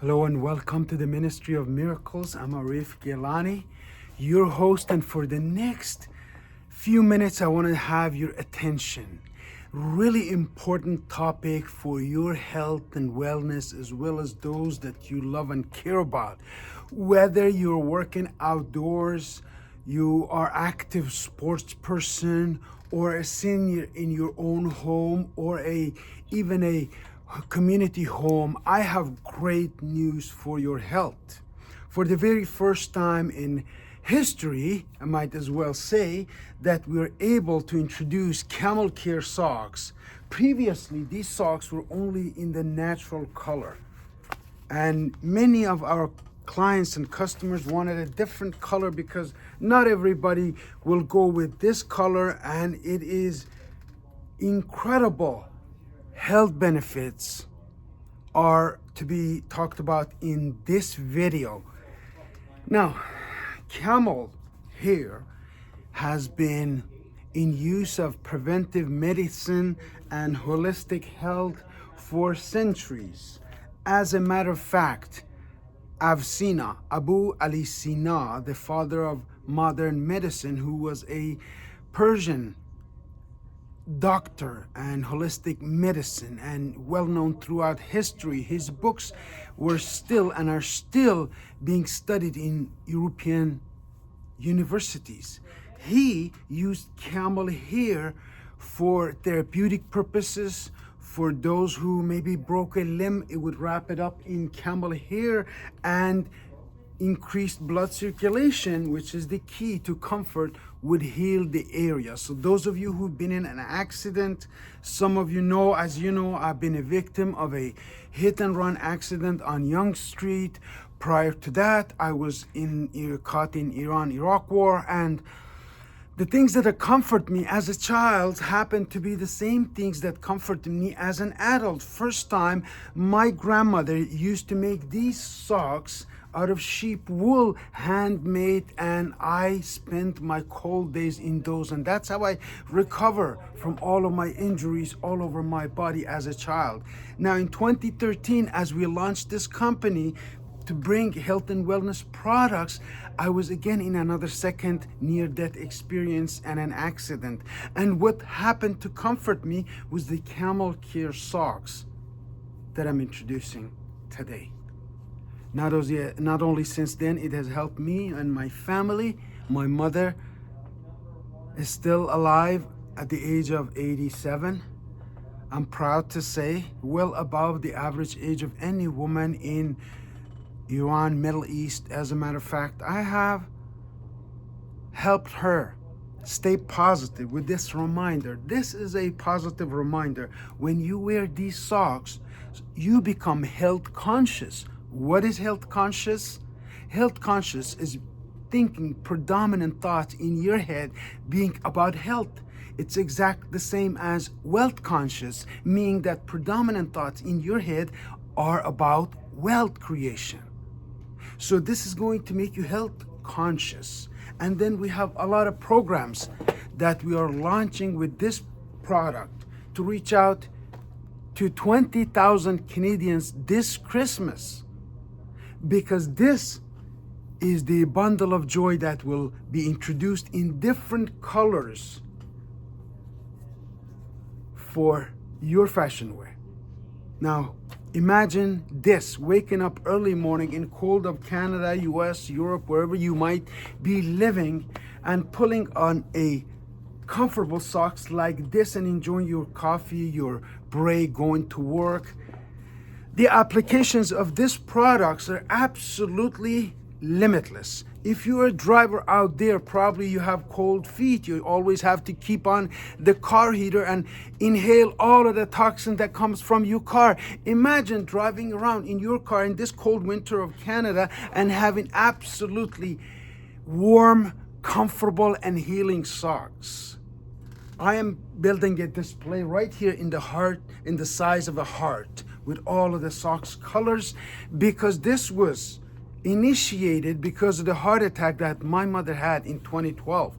Hello and welcome to the Ministry of Miracles. I'm Arif Gilany, your host, and for the next few minutes I want to have your attention. Really important topic for your health and wellness, as well as those that you love and care about. Whether you're working outdoors, you are active sports person, or a senior in your own home, or even a community home, I have great news for your health. For the very first time in history, I might as well say that we're able to introduce Camel Care socks. Previously, these socks were only in the natural color, and many of our clients and customers wanted a different color because not everybody will go with this color, and it is incredible health benefits are to be talked about in this video. Now, camel hair has been in use of preventive medicine and holistic health for centuries. As a matter of fact, Abu Ali Sina, the father of modern medicine, who was a Persian doctor and holistic medicine and well known throughout history. His books were still and are still being studied in European universities. He used camel hair for therapeutic purposes. For those who maybe broke a limb, it would wrap it up in camel hair and increased blood circulation, which is the key to comfort, would heal the area. So those of you who've been in an accident, some of you know, as you know, I've been a victim of a hit and run accident on Young Street. Prior to that, I was caught in Iran-Iraq war, and the things that comfort me as a child happen to be the same things that comforted me as an adult. First time, my grandmother used to make these socks out of sheep wool, handmade, and I spent my cold days in those, and that's how I recover from all of my injuries all over my body as a child. Now in 2013, as we launched this company to bring health and wellness products, I was again in another second near-death experience and an accident. And what happened to comfort me was the Camel Care socks that I'm introducing today. Not only since then, it has helped me and my family. My mother is still alive at the age of 87. I'm proud to say well above the average age of any woman in Iran, Middle East. As a matter of fact, I have helped her stay positive with this reminder. This is a positive reminder. When you wear these socks, you become health conscious. What is health conscious? Health conscious is thinking predominant thoughts in your head being about health. It's exactly the same as wealth conscious, meaning that predominant thoughts in your head are about wealth creation. So this is going to make you health conscious. And then we have a lot of programs that we are launching with this product to reach out to 20,000 Canadians this Christmas, because this is the bundle of joy that will be introduced in different colors for your fashion wear. Now, imagine this, waking up early morning in cold of Canada, US, Europe, wherever you might be living, and pulling on a comfortable socks like this and enjoying your coffee, your break, going to work. The applications of these products are absolutely limitless. If you're a driver out there, probably you have cold feet. You always have to keep on the car heater and inhale all of the toxin that comes from your car. Imagine driving around in your car in this cold winter of Canada and having absolutely warm, comfortable, and healing socks. I am building a display right here in the heart, in the size of a heart, with all of the socks colors, because this was initiated because of the heart attack that my mother had in 2012.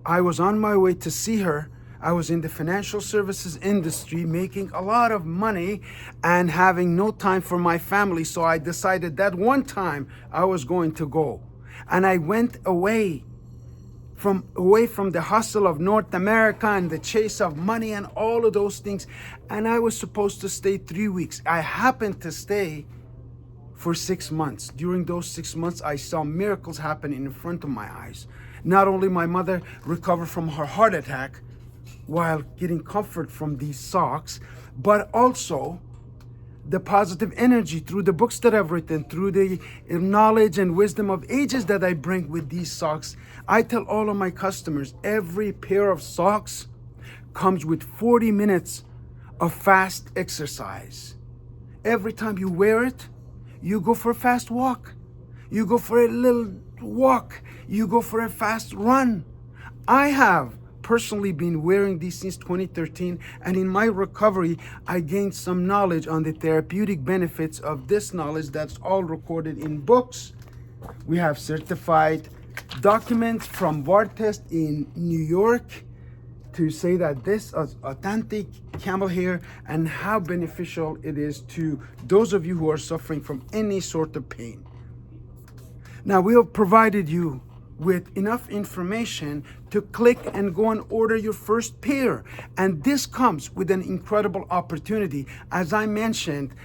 I was on my way to see her I was in the financial services industry, making a lot of money and having no time for my family. So I decided that one time I was going to go. And I went away from the hustle of North America and the chase of money and all of those things. And I was supposed to stay 3 weeks. I happened to stay for 6 months. During those 6 months, I saw miracles happen in front of my eyes. Not only my mother recovered from her heart attack while getting comfort from these socks, but also the positive energy through the books that I've written, through the knowledge and wisdom of ages that I bring with these socks. I tell all of my customers, every pair of socks comes with 40 minutes of fast exercise. Every time you wear it, you go for a fast walk. You go for a little walk. You go for a fast run. I have personally been wearing these since 2013, and in my recovery, I gained some knowledge on the therapeutic benefits of this knowledge that's all recorded in books. We have certified documents from VAR test in New York to say that this is authentic camel hair and how beneficial it is to those of you who are suffering from any sort of pain. Now, we have provided you with enough information to click and go and order your first pair. And this comes with an incredible opportunity. As I mentioned,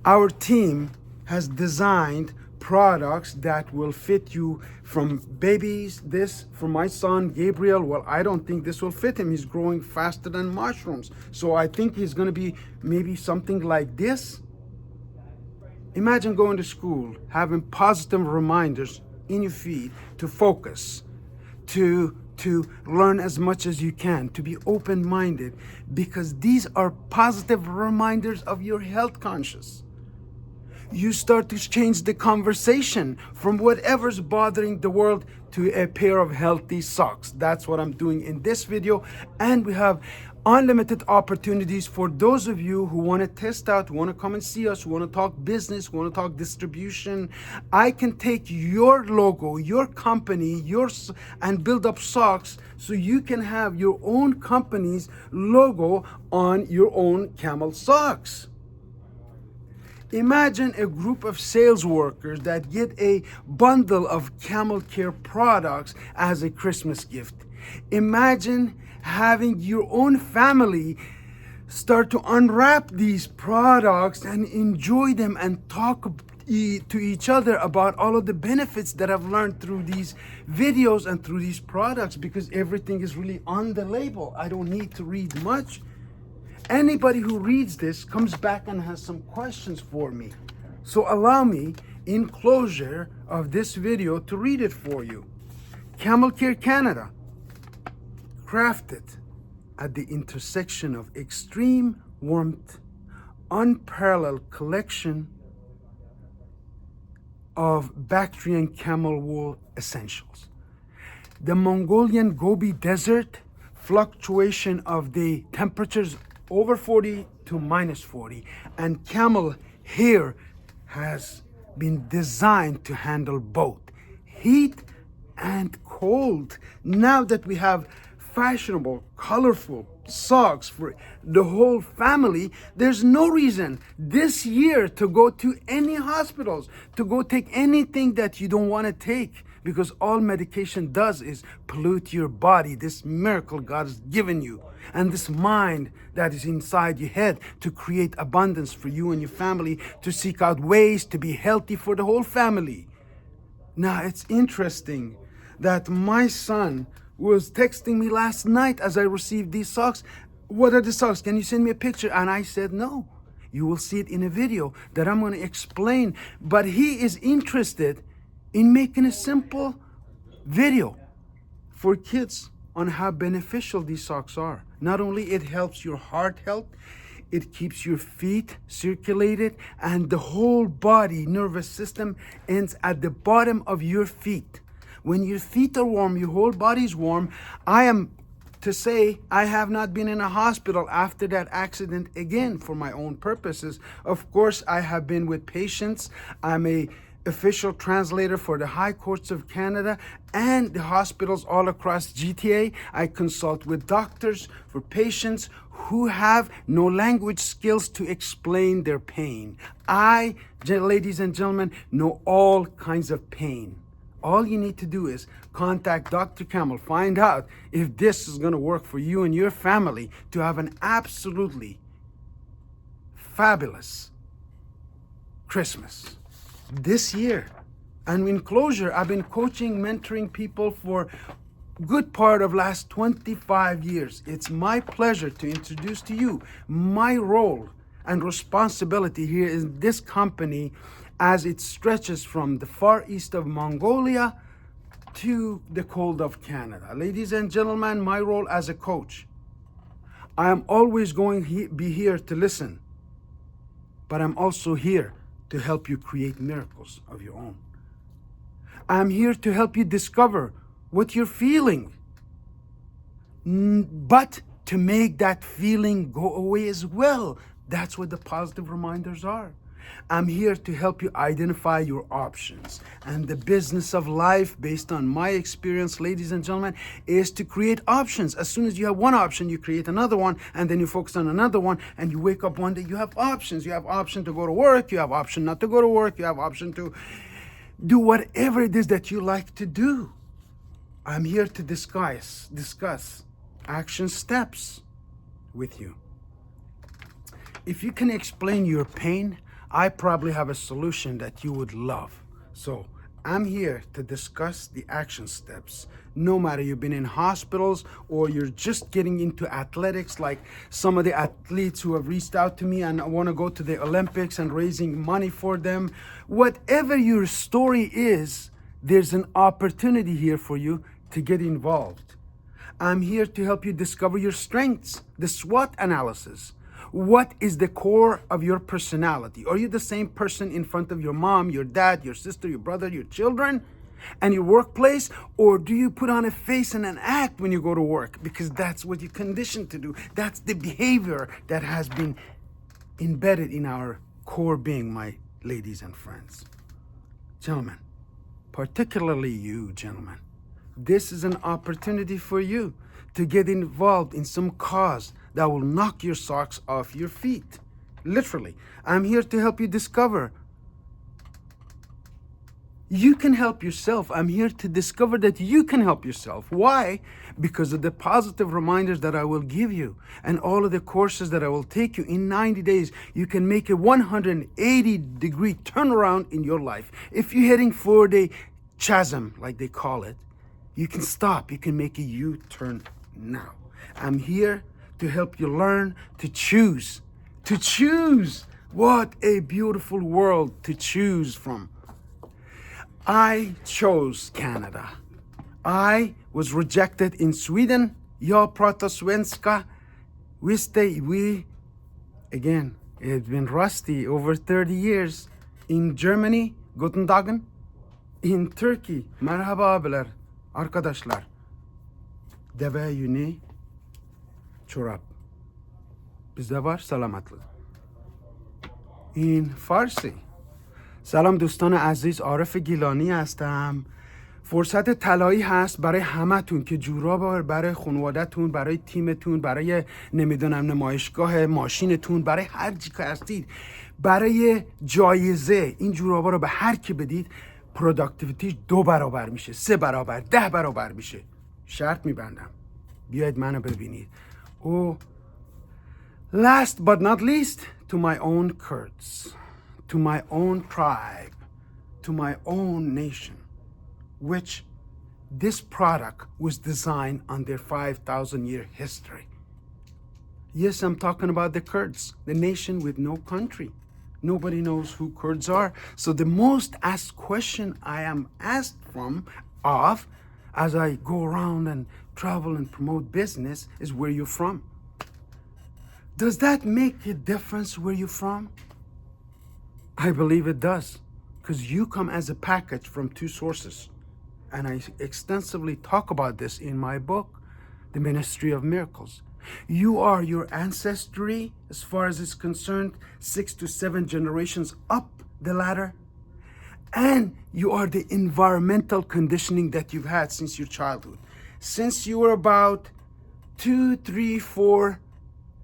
our team has designed products that will fit you from babies. This for my son Gabriel, well, I don't think this will fit him. He's growing faster than mushrooms. So I think he's going to be maybe something like this. Imagine going to school, having positive reminders in your feet to focus, to learn as much as you can, to be open-minded, because these are positive reminders of your health conscious. You start to change the conversation from whatever's bothering the world to a pair of healthy socks. That's what I'm doing in this video. And we have unlimited opportunities for those of you who want to test out, who want to come and see us, who want to talk business, who want to talk distribution. I can take your logo, your company, yours, and build up socks so you can have your own company's logo on your own camel socks. Imagine a group of sales workers that get a bundle of Camel Care products as a Christmas gift. Imagine having your own family start to unwrap these products and enjoy them and talk to each other about all of the benefits that I've learned through these videos and through these products, because everything is really on the label. I don't need to read much. Anybody who reads this comes back and has some questions for me. So allow me, in closure of this video, to read it for you. Camel Care Canada, crafted at the intersection of extreme warmth, unparalleled collection of Bactrian camel wool essentials. The Mongolian Gobi Desert, fluctuation of the temperatures over 40 to minus 40, and camel hair has been designed to handle both heat and cold. Now that we have fashionable, colorful socks for the whole family, there's no reason this year to go to any hospitals, to go take anything that you don't want to take, because all medication does is pollute your body, this miracle God has given you, and this mind that is inside your head to create abundance for you and your family, to seek out ways to be healthy for the whole family. Now, it's interesting that my son was texting me last night as I received these socks. What are the socks? Can you send me a picture? And I said, no. You will see it in a video that I'm going to explain. But he is interested in making a simple video for kids on how beneficial these socks are. Not only it helps your heart health, it keeps your feet circulated, and the whole body nervous system ends at the bottom of your feet. When your feet are warm, your whole body is warm. I am to say I have not been in a hospital after that accident again for my own purposes. Of course, I have been with patients. I'm a official translator for the high courts of Canada and the hospitals all across GTA. I consult with doctors for patients who have no language skills to explain their pain. I, ladies and gentlemen, know all kinds of pain. All you need to do is contact Dr. Camel, find out if this is going to work for you and your family to have an absolutely fabulous Christmas this year. And in closure, I've been coaching, mentoring people for good part of last 25 years. It's my pleasure to introduce to you my role and responsibility here in this company as it stretches from the far east of Mongolia to the cold of Canada. Ladies and gentlemen, my role as a coach, I am always going to be here to listen, but I'm also here to help you create miracles of your own. I'm here to help you discover what you're feeling, but to make that feeling go away as well. That's what the positive reminders are. I'm here to help you identify your options. And the business of life, based on my experience, ladies and gentlemen, is to create options. As soon as you have one option, you create another one, and then you focus on another one, and you wake up one day, you have options. You have option to go to work, you have option not to go to work, you have option to do whatever it is that you like to do. I'm here to discuss action steps with you. If you can explain your pain, I probably have a solution that you would love. So I'm here to discuss the action steps. No matter you've been in hospitals or you're just getting into athletics, like some of the athletes who have reached out to me and want to go to the Olympics and raising money for them. Whatever your story is, there's an opportunity here for you to get involved. I'm here to help you discover your strengths, the SWOT analysis. What is the core of your personality? Are you the same person in front of your mom, your dad, your sister, your brother, your children, and your workplace? Or do you put on a face and an act when you go to work? Because that's what you're conditioned to do. That's the behavior that has been embedded in our core being, my ladies and friends. Gentlemen, particularly you, gentlemen, this is an opportunity for you to get involved in some cause that will knock your socks off your feet. Literally. I'm here to help you discover. You can help yourself. I'm here to discover that you can help yourself. Why? Because of the positive reminders that I will give you and all of the courses that I will take you. In 90 days, you can make a 180-degree turnaround in your life. If you're heading for the chasm, like they call it, you can stop. You can make a U-turn now. I'm here to help you learn to choose. To choose. What a beautiful world to choose from. I chose Canada. I was rejected in Sweden. Jag pratar svenska. Again, it's been rusty over 30 years. In Germany, guten Dagen. In Turkey, merhaba abiler, arkadaşlar. Deve yünü, çorap. Bizde var سلامتlik. این فارسی. سلام دوستان عزیز، عارف گیلانی هستم. فرصت طلایی هست برای همتون که جوراب برای خانواده‌تون، برای تیمتون، برای نمیدونم نمایشگاه ماشینتون، برای هر چی که هستید، برای جایزه این جورابا رو به هر کی بدید، پروداکتیویتی 2 برابر میشه، 3 برابر، 10 برابر میشه. شرط میبندم. بیاید منو ببینید. Last but not least, to my own Kurds, to my own tribe, to my own nation, which this product was designed on their 5,000-year history. Yes, I'm talking about the Kurds, the nation with no country. Nobody knows who Kurds are. So the most asked question I am asked of as I go around and travel and promote business is where you're from. Does that make a difference where you're from? I believe it does, because you come as a package from 2 sources. And I extensively talk about this in my book, The Ministry of Miracles. You are your ancestry, as far as it's concerned, 6 to 7 generations up the ladder. And you are the environmental conditioning that you've had since your childhood. Since you were about 2, 3, 4,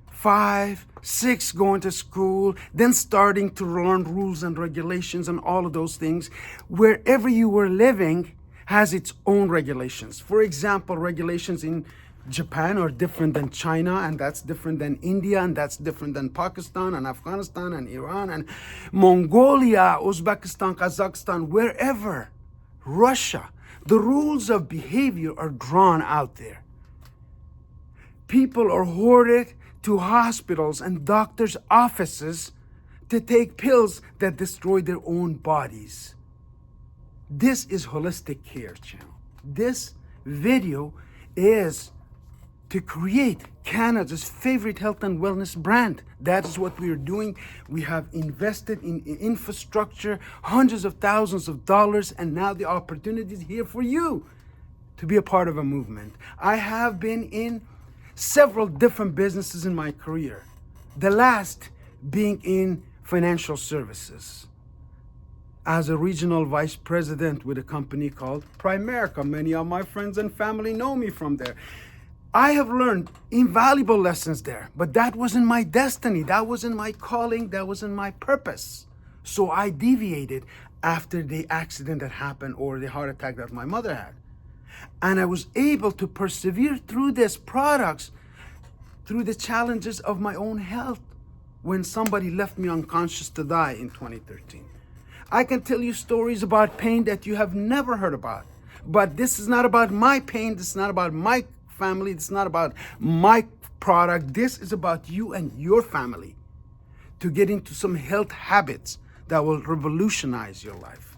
5, 6, going to school, then starting to learn rules and regulations and all of those things. Wherever you were living has its own regulations. For example, regulations in Japan are different than China, and that's different than India, and that's different than Pakistan and Afghanistan and Iran and Mongolia, Uzbekistan, Kazakhstan, wherever, Russia. The rules of behavior are drawn out there. People are hoarded to hospitals and doctors' offices to take pills that destroy their own bodies. This is Holistic Care Channel. This video is to create Canada's favorite health and wellness brand. That is what we are doing. We have invested in infrastructure, hundreds of thousands of dollars, and now the opportunity is here for you to be a part of a movement. I have been in several different businesses in my career, the last being in financial services as a regional vice president with a company called Primerica. Many of my friends and family know me from there. I have learned invaluable lessons there, but that wasn't my destiny. That wasn't my calling. That wasn't my purpose. So I deviated after the accident that happened or the heart attack that my mother had. And I was able to persevere through these products, through the challenges of my own health when somebody left me unconscious to die in 2013. I can tell you stories about pain that you have never heard about. But this is not about my pain. This is not about my family. It's not about my product. This is about you and your family to get into some health habits that will revolutionize your life.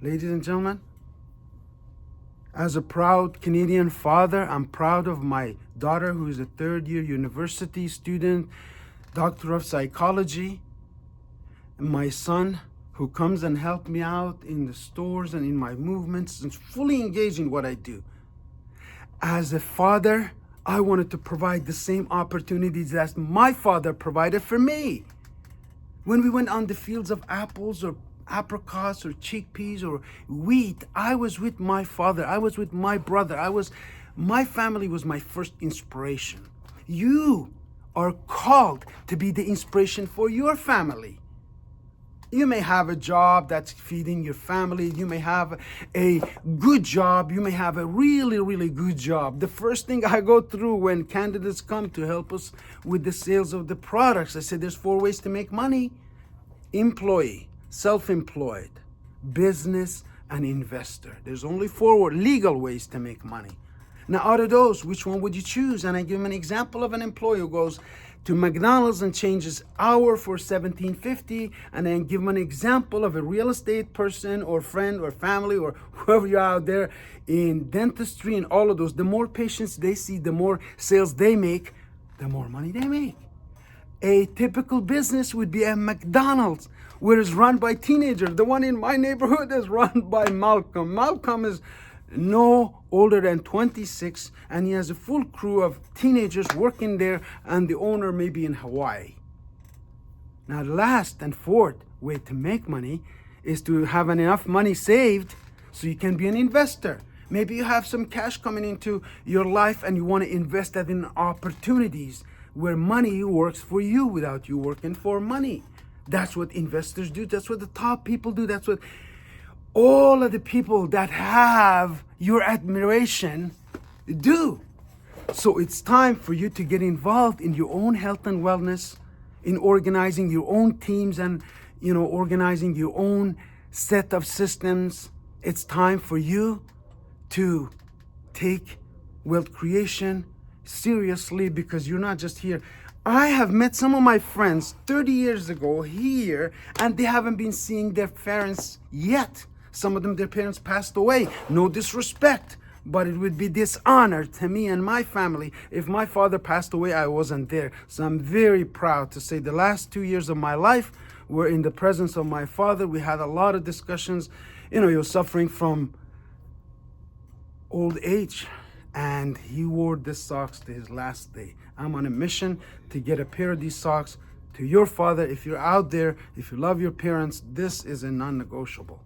Ladies and gentlemen, as a proud Canadian father, I'm proud of my daughter who is a third-year university student, doctor of psychology, and my son who comes and helps me out in the stores and in my movements and fully engaged in what I do. As a father, I wanted to provide the same opportunities that my father provided for me. When we went on the fields of apples or apricots or chickpeas or wheat, I was with my father. I was with my brother. My family was my first inspiration. You are called to be the inspiration for your family. You may have a job that's feeding your family. You may have a good job. You may have a really, really good job. The first thing I go through when candidates come to help us with the sales of the products, I say there's 4 ways to make money. Employee, self-employed, business, and investor. There's only 4 legal ways to make money. Now, out of those, which one would you choose? And I give him an example of an employee who goes to McDonald's and changes hour for $17.50, and then give them an example of a real estate person or friend or family or whoever you're out there in dentistry and all of those. The more patients they see, the more sales they make, the more money they make. A typical business would be a McDonald's, where it's run by teenagers. The one in my neighborhood is run by Malcolm. Malcolm is no older than 26, and he has a full crew of teenagers working there, and the owner may be in Hawaii. Now, the last and fourth way to make money is to have enough money saved so you can be an investor. Maybe you have some cash coming into your life and you want to invest that in opportunities where money works for you without you working for money. That's what investors do. That's what the top people do. That's what all of the people that have your admiration do. So it's time for you to get involved in your own health and wellness, in organizing your own teams and, organizing your own set of systems. It's time for you to take wealth creation seriously, because you're not just here. I have met some of my friends 30 years ago here, and they haven't been seeing their parents yet. Some of them, their parents passed away. No disrespect, but it would be dishonor to me and my family if my father passed away, I wasn't there. So I'm very proud to say the last 2 years of my life were in the presence of my father. We had a lot of discussions. He was suffering from old age, and he wore the socks to his last day. I'm on a mission to get a pair of these socks to your father, if you're out there, if you love your parents, this is a non-negotiable.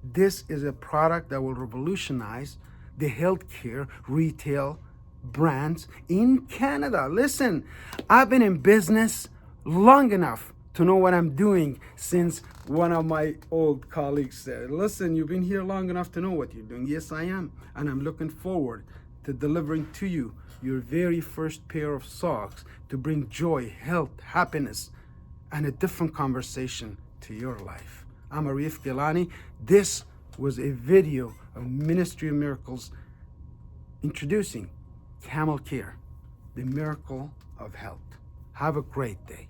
This is a product that will revolutionize the healthcare retail brands in Canada. Listen, I've been in business long enough to know what I'm doing, since one of my old colleagues said, listen, you've been here long enough to know what you're doing. Yes, I am. And I'm looking forward to delivering to you your very first pair of socks to bring joy, health, happiness, and a different conversation to your life. I'm Arif Gilany. This was a video of Ministry of Miracles introducing Camel Care, the miracle of health. Have a great day.